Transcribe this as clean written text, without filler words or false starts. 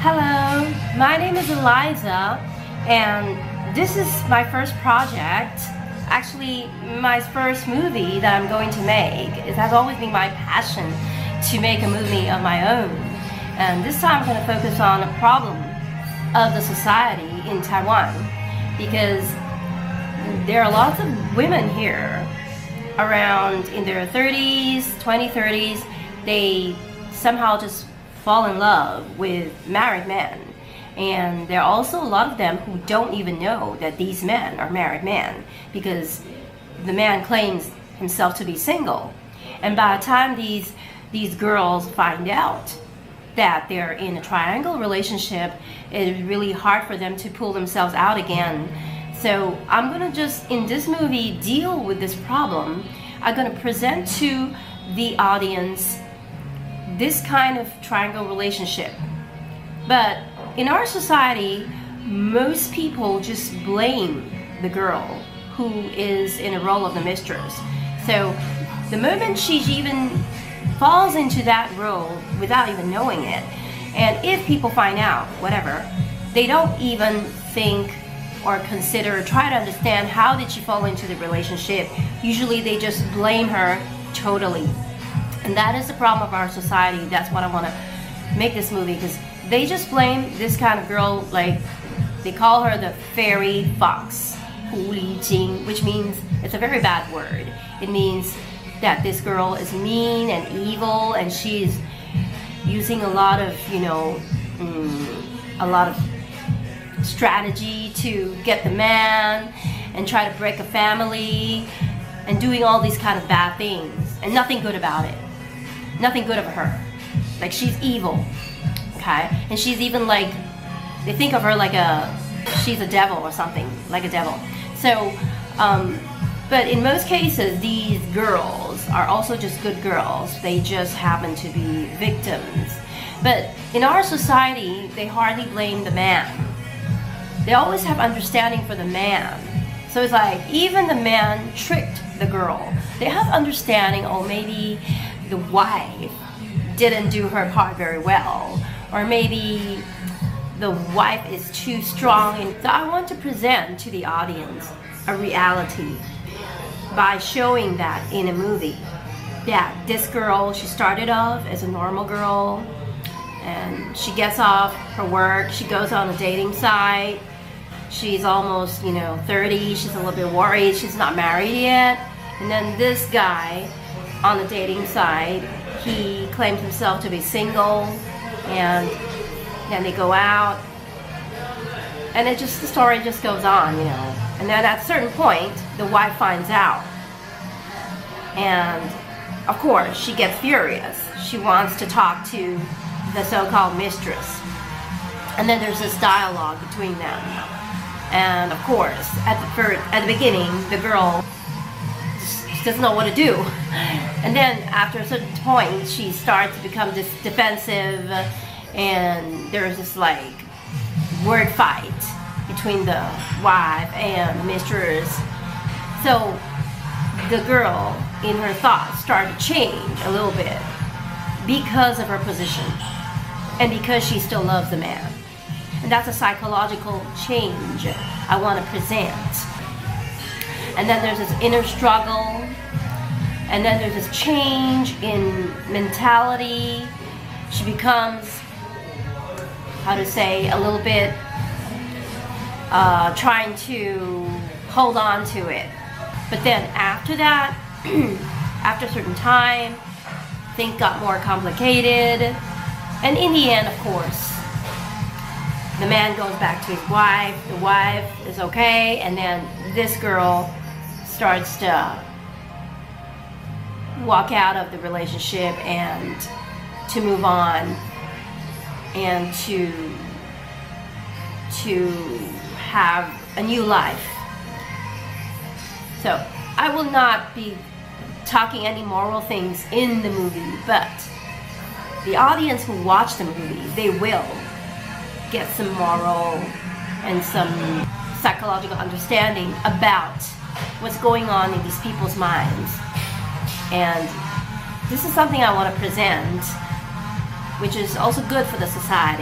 Hello, my name is Eliza, and this is my first project. Actually, my first movie that I'm going to make. It has always been my passion to make a movie of my own. And this time I'm going to focus on a problem of the society in Taiwan, because there are lots of women here around in their 30s, 20s, 30s. They somehow just fall in love with married men. And there are also a lot of them who don't even know that these men are married men, because the man claims himself to be single. And by the time these girls find out that they're in a triangle relationship, it's really hard for them to pull themselves out again. So I'm gonna just, in this movie, deal with this problem. I'm gonna present to the audience this kind of triangle relationship. But in our society, most people just blame the girl who is in a role of the mistress. So the moment she even falls into that role without even knowing it, and if people find out, whatever, they don't even think or consider, try to understand how did she fall into the relationship. Usually they just blame her totally. And that is the problem of our society. That's what I want to make this movie, because they just blame this kind of girl, like they call her the fairy fox, 狐狸精, which means, it's a very bad word. It means that this girl is mean and evil, and she's using a lot of, a lot of strategy to get the man and try to break a family and doing all these kind of bad things, and nothing good about it. Nothing good of her. Like, she's evil, okay? And she's even like, they think of her like she's a devil or something, like a devil. So, but in most cases, these girls are also just good girls. They just happen to be victims. But in our society, they hardly blame the man. They always have understanding for the man. So it's like, even the man tricked the girl. They have understanding, or maybe the wife didn't do her part very well, or maybe the wife is too strong. And so I want to present to the audience a reality by showing that in a movie, that this girl, she started off as a normal girl, and she gets off her work, she goes on a dating site, she's almost 30, she's a little bit worried, she's not married yet, and then this guy on the dating site, he claims himself to be single, and then they go out, and the story just goes on, And then at a certain point, the wife finds out, and of course she gets furious. She wants to talk to the so-called mistress, and then there's this dialogue between them. And of course, at the beginning, the girl doesn't know what to do, and then after a certain point, she starts to become defensive, and there's this like word fight between the wife and the mistress. So the girl, in her thoughts, started to change a little bit because of her position, and because she still loves the man. And that's a psychological change I want to present. And then there's this inner struggle, and then there's this change in mentality. She becomes, how to say, a little bit trying to hold on to it. But then after that, after a certain time, things got more complicated. And in the end, of course, the man goes back to his wife, the wife is okay, and then this girl starts to walk out of the relationship and to move on, and to have a new life. So I will not be talking any moral things in the movie, but the audience who watch the movie, they will get some moral and some psychological understanding about what's going on in these people's minds. And this is something I want to present, which is also good for the society.